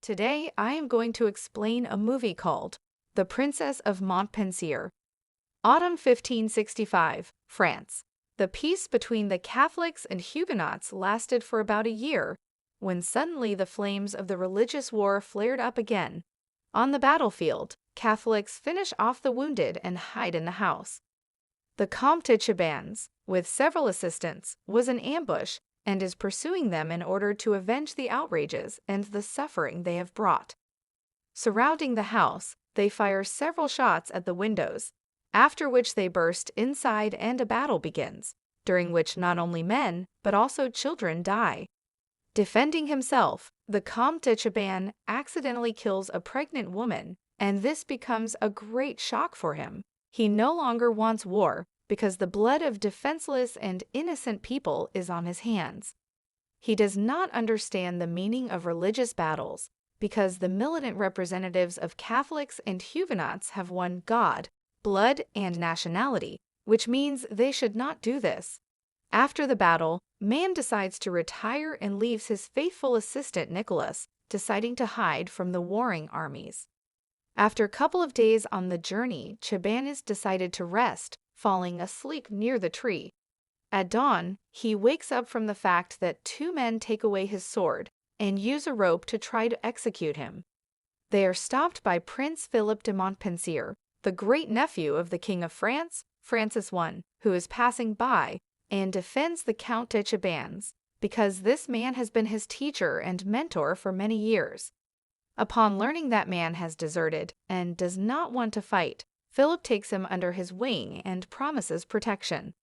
Today, I am going to explain a movie called The Princess of Montpensier. Autumn 1565, France. The peace between the Catholics and Huguenots lasted for about a year, when suddenly the flames of the religious war flared up again. On the battlefield, Catholics finish off the wounded and hide in the house. The Comte de Chabannes, with several assistants, was in ambush and is pursuing them in order to avenge the outrages and the suffering they have brought. Surrounding the house, they fire several shots at the windows, after which they burst inside and a battle begins, during which not only men, but also children die. Defending himself, the Comte de Chabannes accidentally kills a pregnant woman, and this becomes a great shock for him. He no longer wants war, because the blood of defenseless and innocent people is on his hands. He does not understand the meaning of religious battles, because the militant representatives of Catholics and Huguenots have one God, blood, and nationality, which means they should not do this. After the battle, Man decides to retire and leaves his faithful assistant Nicholas, deciding to hide from the warring armies. After a couple of days on the journey, Chabannes decided to rest, falling asleep near the tree. At dawn, he wakes up from the fact that two men take away his sword and use a rope to try to execute him. They are stopped by Prince Philip de Montpensier, the great-nephew of the King of France, Francis I, who is passing by and defends the Count de Chabannes, because this man has been his teacher and mentor for many years. Upon learning that man has deserted and does not want to fight, Philip takes him under his wing and promises protection.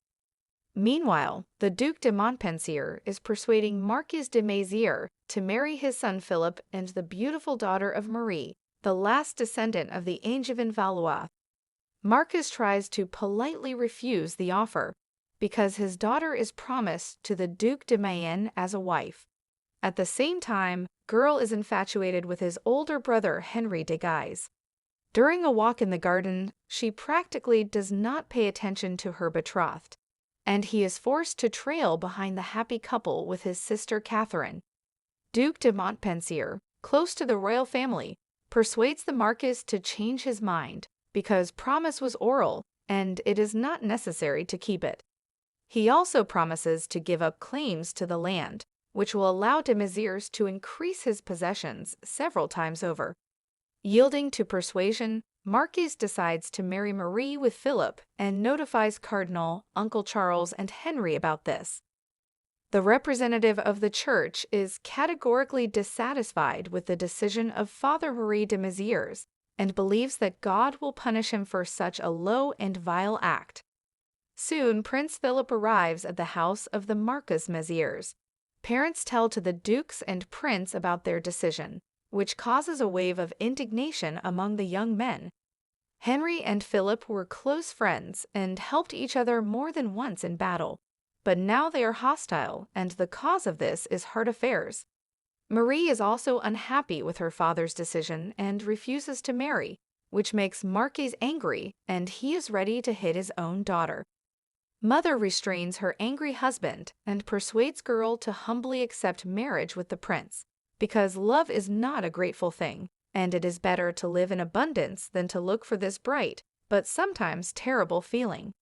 Meanwhile, the Duke de Montpensier is persuading Marquis de Maizière to marry his son Philip and the beautiful daughter of Marie, the last descendant of the Angevin Valois. Marquis tries to politely refuse the offer, because his daughter is promised to the Duke de Mayenne as a wife. At the same time, Girl is infatuated with his older brother Heinrich de Guise. During a walk in the garden, she practically does not pay attention to her betrothed, and he is forced to trail behind the happy couple with his sister Catherine. Duke de Montpensier, close to the royal family, persuades the Marquis to change his mind, because promise was oral, and it is not necessary to keep it. He also promises to give up claims to the land, which will allow de Maizière to increase his possessions several times over. Yielding to persuasion, Marquis decides to marry Marie with Philip and notifies Cardinal, Uncle Charles, and Henry about this. The representative of the Church is categorically dissatisfied with the decision of Father Marie de Maizière and believes that God will punish him for such a low and vile act. Soon, Prince Philip arrives at the house of the Marquis Maizière. Parents tell to the dukes and prince about their decision, which causes a wave of indignation among the young men. Henry and Philip were close friends and helped each other more than once in battle, but now they are hostile, and the cause of this is heart affairs. Marie is also unhappy with her father's decision and refuses to marry, which makes Marquis angry, and he is ready to hit his own daughter. Mother restrains her angry husband and persuades Girl to humbly accept marriage with the prince, because love is not a grateful thing, and it is better to live in abundance than to look for this bright, but sometimes terrible feeling.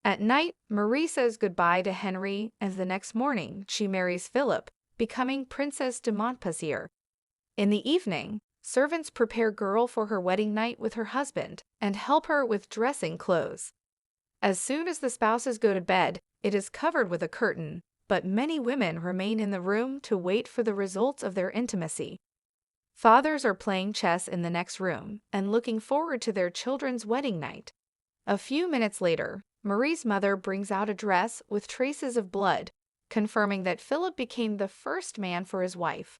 At night, Marie says goodbye to Henry, and the next morning she marries Philip, becoming Princess de Montpensier. In the evening, servants prepare Girl for her wedding night with her husband and help her with dressing clothes. As soon as the spouses go to bed, it is covered with a curtain, but many women remain in the room to wait for the results of their intimacy. Fathers are playing chess in the next room and looking forward to their children's wedding night. A few minutes later, Marie's mother brings out a dress with traces of blood, confirming that Philip became the first man for his wife.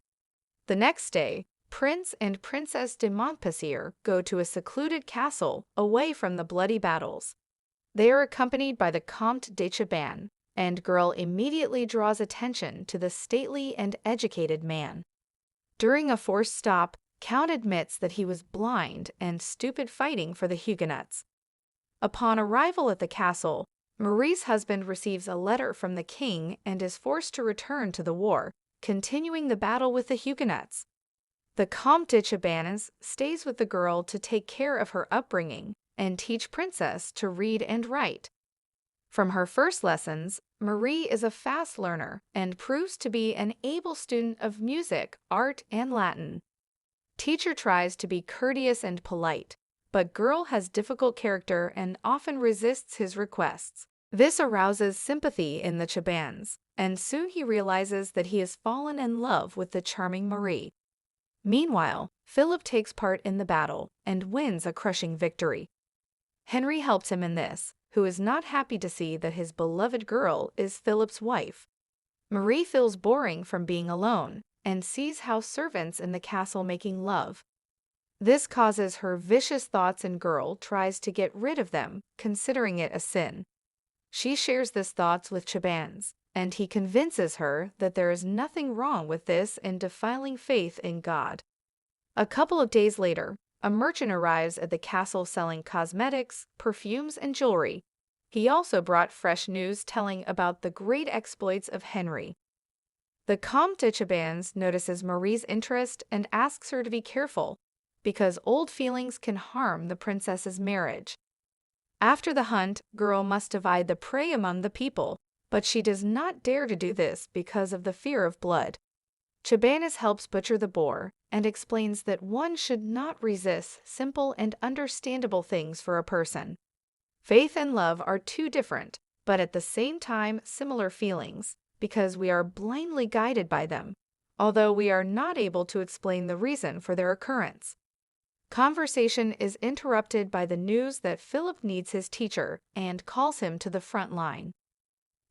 The next day, Prince and Princess de Montpensier go to a secluded castle away from the bloody battles. They are accompanied by the Comte de Chabannes, and Girl immediately draws attention to the stately and educated man. During a forced stop, Count admits that he was blind and stupid fighting for the Huguenots. Upon arrival at the castle, Marie's husband receives a letter from the king and is forced to return to the war, continuing the battle with the Huguenots. The Comte de Chabannes stays with the girl to take care of her upbringing and teach Princess to read and write. From her first lessons, Marie is a fast learner and proves to be an able student of music, art, and Latin. Teacher tries to be courteous and polite, but girl has difficult character and often resists his requests. This arouses sympathy in the Chabannes, and soon he realizes that he has fallen in love with the charming Marie. Meanwhile, Philip takes part in the battle and wins a crushing victory. Henry helps him in this, who is not happy to see that his beloved girl is Philip's wife. Marie feels boring from being alone and sees how servants in the castle making love. This causes her vicious thoughts, and girl tries to get rid of them, considering it a sin. She shares these thoughts with Chabannes, and he convinces her that there is nothing wrong with this in defiling faith in God. A couple of days later, a merchant arrives at the castle selling cosmetics, perfumes, and jewelry. He also brought fresh news telling about the great exploits of Henry. The Comte de Chabannes notices Marie's interest and asks her to be careful, because old feelings can harm the princess's marriage. After the hunt, girl must divide the prey among the people, but she does not dare to do this because of the fear of blood. Chabannes helps butcher the boar and explains that one should not resist simple and understandable things for a person. Faith and love are two different, but at the same time similar feelings, because we are blindly guided by them, although we are not able to explain the reason for their occurrence. Conversation is interrupted by the news that Philip needs his teacher and calls him to the front line.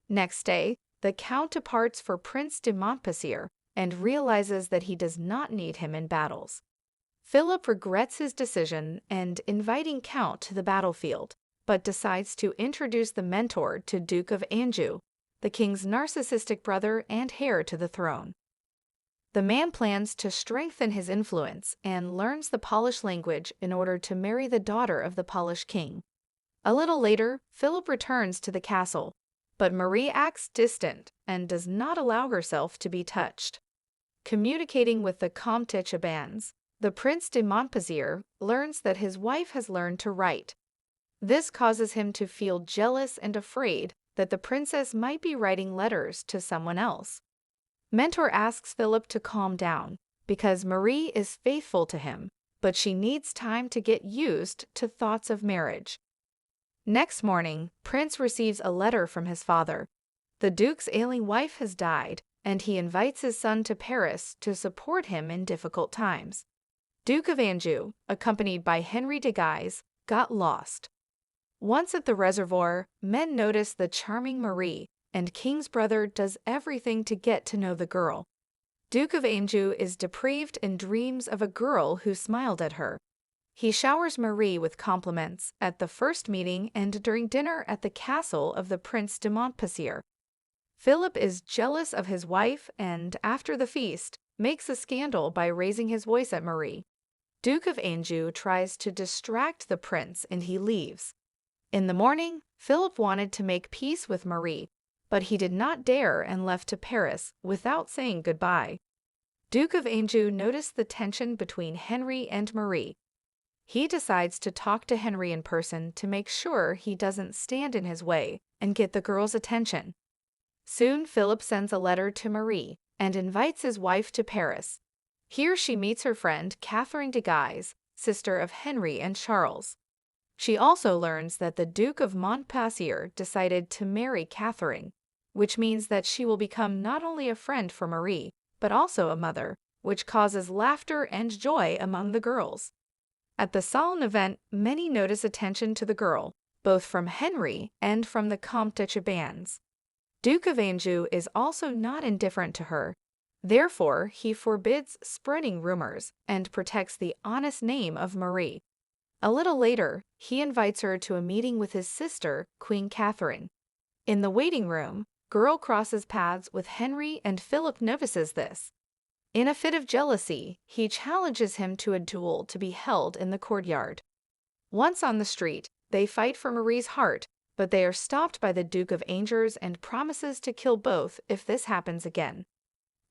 Next day, the Count departs for Prince de Montpensier and realizes that he does not need him in battles. Philip regrets his decision and inviting Count to the battlefield, but decides to introduce the mentor to Duke of Anjou, the king's narcissistic brother and heir to the throne. The man plans to strengthen his influence and learns the Polish language in order to marry the daughter of the Polish king. A little later, Philip returns to the castle, but Marie acts distant and does not allow herself to be touched. Communicating with the Comte de Chabannes, the Prince de Montpensier learns that his wife has learned to write. This causes him to feel jealous and afraid that the princess might be writing letters to someone else. Mentor asks Philip to calm down, because Marie is faithful to him, but she needs time to get used to thoughts of marriage. Next morning, Prince receives a letter from his father. The Duke's ailing wife has died, and he invites his son to Paris to support him in difficult times. Duke of Anjou, accompanied by Heinrich de Guise, got lost. Once at the reservoir, men notice the charming Marie, and King's brother does everything to get to know the girl. Duke of Anjou is depraved and dreams of a girl who smiled at her. He showers Marie with compliments at the first meeting and during dinner at the castle of the Prince de Montpensier. Philip is jealous of his wife and, after the feast, makes a scandal by raising his voice at Marie. Duke of Anjou tries to distract the prince and he leaves. In the morning, Philip wanted to make peace with Marie, but he did not dare and left to Paris without saying goodbye. Duke of Anjou noticed the tension between Henry and Marie. He decides to talk to Henry in person to make sure he doesn't stand in his way and get the girl's attention. Soon Philip sends a letter to Marie and invites his wife to Paris. Here she meets her friend Catherine de Guise, sister of Henry and Charles. She also learns that the Duke of Montpensier decided to marry Catherine, which means that she will become not only a friend for Marie, but also a mother, which causes laughter and joy among the girls. At the solemn event, many notice attention to the girl, both from Henry and from the Comte de Chabannes. Duke of Anjou is also not indifferent to her. Therefore, he forbids spreading rumors and protects the honest name of Marie. A little later, he invites her to a meeting with his sister, Queen Catherine. In the waiting room, girl crosses paths with Henry and Philip notices this. In a fit of jealousy, he challenges him to a duel to be held in the courtyard. Once on the street, they fight for Marie's heart, but they are stopped by the Duke of Angers and promises to kill both if this happens again.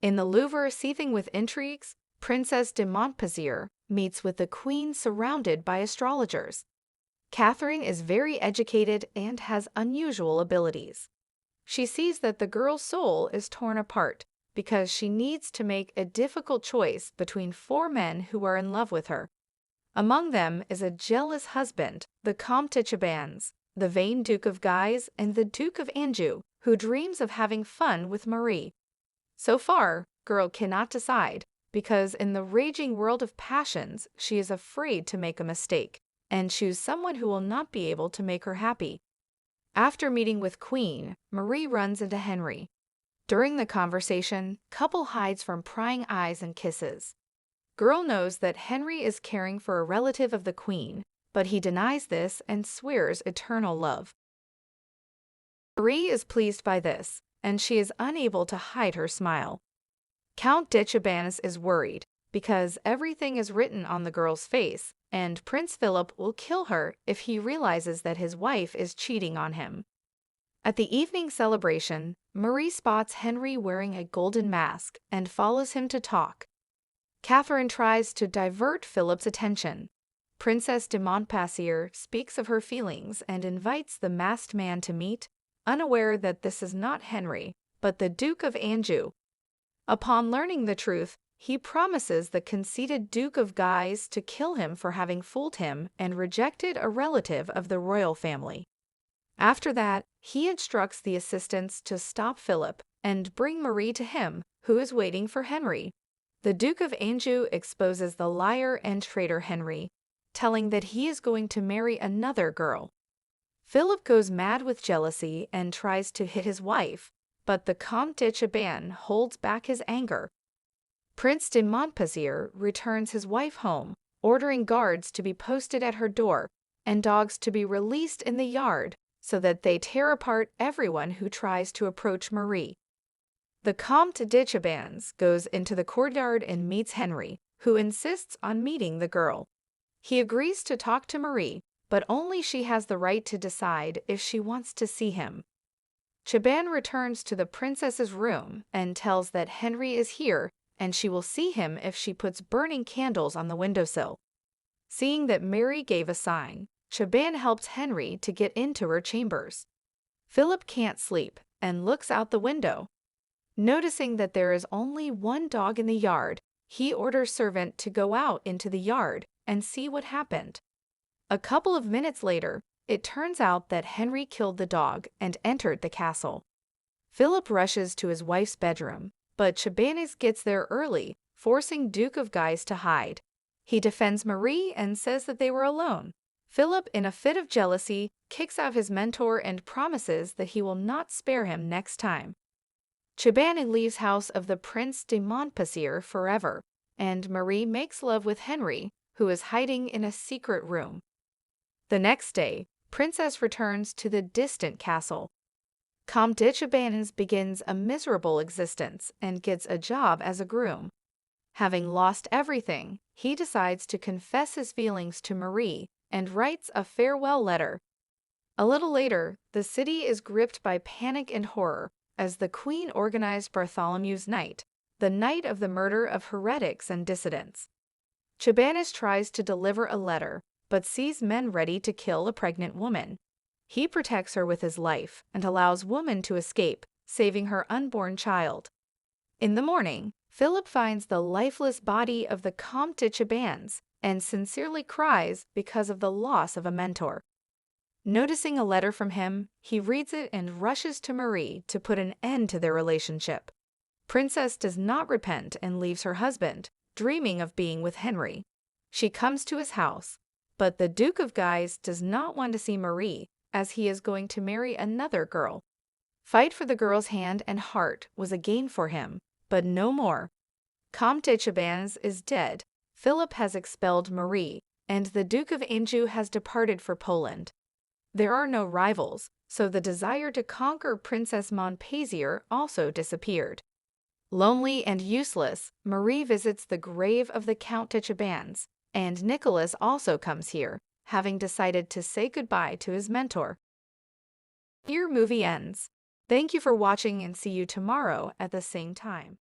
In the Louvre seething with intrigues, Princess de Montpensier meets with the queen surrounded by astrologers. Catherine is very educated and has unusual abilities. She sees that the girl's soul is torn apart because she needs to make a difficult choice between 4 men who are in love with her. Among them is a jealous husband, the Comte de Chabannes, the vain Duke of Guise, and the Duke of Anjou, who dreams of having fun with Marie. So far, girl cannot decide, because in the raging world of passions, she is afraid to make a mistake and choose someone who will not be able to make her happy. After meeting with Queen, Marie runs into Henry. During the conversation, couple hides from prying eyes and kisses. Girl knows that Henry is caring for a relative of the Queen, but he denies this and swears eternal love. Marie is pleased by this, and she is unable to hide her smile. Count de Chabannes is worried, because everything is written on the girl's face, and Prince Philip will kill her if he realizes that his wife is cheating on him. At the evening celebration, Marie spots Henry wearing a golden mask and follows him to talk. Catherine tries to divert Philip's attention. Princess de Montpensier speaks of her feelings and invites the masked man to meet, unaware that this is not Henry, but the Duke of Anjou. Upon learning the truth, he promises the conceited Duke of Guise to kill him for having fooled him and rejected a relative of the royal family. After that, he instructs the assistants to stop Philip and bring Marie to him, who is waiting for Henry. The Duke of Anjou exposes the liar and traitor Henry, telling that he is going to marry another girl. Philip goes mad with jealousy and tries to hit his wife, but the Comte de Chabannes holds back his anger. Prince de Montpensier returns his wife home, ordering guards to be posted at her door and dogs to be released in the yard so that they tear apart everyone who tries to approach Marie. The Comte de Chabannes goes into the courtyard and meets Henry, who insists on meeting the girl. He agrees to talk to Marie, but only she has the right to decide if she wants to see him. Chabannes returns to the princess's room and tells that Henry is here and she will see him if she puts burning candles on the windowsill. Seeing that Mary gave a sign, Chabannes helps Henry to get into her chambers. Philip can't sleep and looks out the window. Noticing that there is only one dog in the yard, he orders servant to go out into the yard and see what happened. A couple of minutes later, it turns out that Henry killed the dog and entered the castle. Philip rushes to his wife's bedroom, but Chabannes gets there early, forcing Duke of Guise to hide. He defends Marie and says that they were alone. Philip, in a fit of jealousy, kicks out his mentor and promises that he will not spare him next time. Chabannes leaves house of the Prince de Montpensier forever, and Marie makes love with Henry, who is hiding in a secret room. The next day, Princess returns to the distant castle. Comte de Chabannes begins a miserable existence and gets a job as a groom. Having lost everything, he decides to confess his feelings to Marie and writes a farewell letter. A little later, the city is gripped by panic and horror as the Queen organized Bartholomew's Night, the night of the murder of heretics and dissidents. Chabannes tries to deliver a letter, but sees men ready to kill a pregnant woman. He protects her with his life and allows woman to escape, saving her unborn child. In the morning, Philip finds the lifeless body of the Comte de Chabannes and sincerely cries because of the loss of a mentor. Noticing a letter from him, he reads it and rushes to Marie to put an end to their relationship. Princess does not repent and leaves her husband, dreaming of being with Henry. She comes to his house, but the Duke of Guise does not want to see Marie, as he is going to marry another girl. Fight for the girl's hand and heart was a gain for him, but no more. Comte de Chabannes is dead, Philip has expelled Marie, and the Duke of Anjou has departed for Poland. There are no rivals, so the desire to conquer Princess Montpensier also disappeared. Lonely and useless, Marie visits the grave of the Count de Chabannes, and Nicholas also comes here, having decided to say goodbye to his mentor. Here movie ends. Thank you for watching and see you tomorrow at the same time.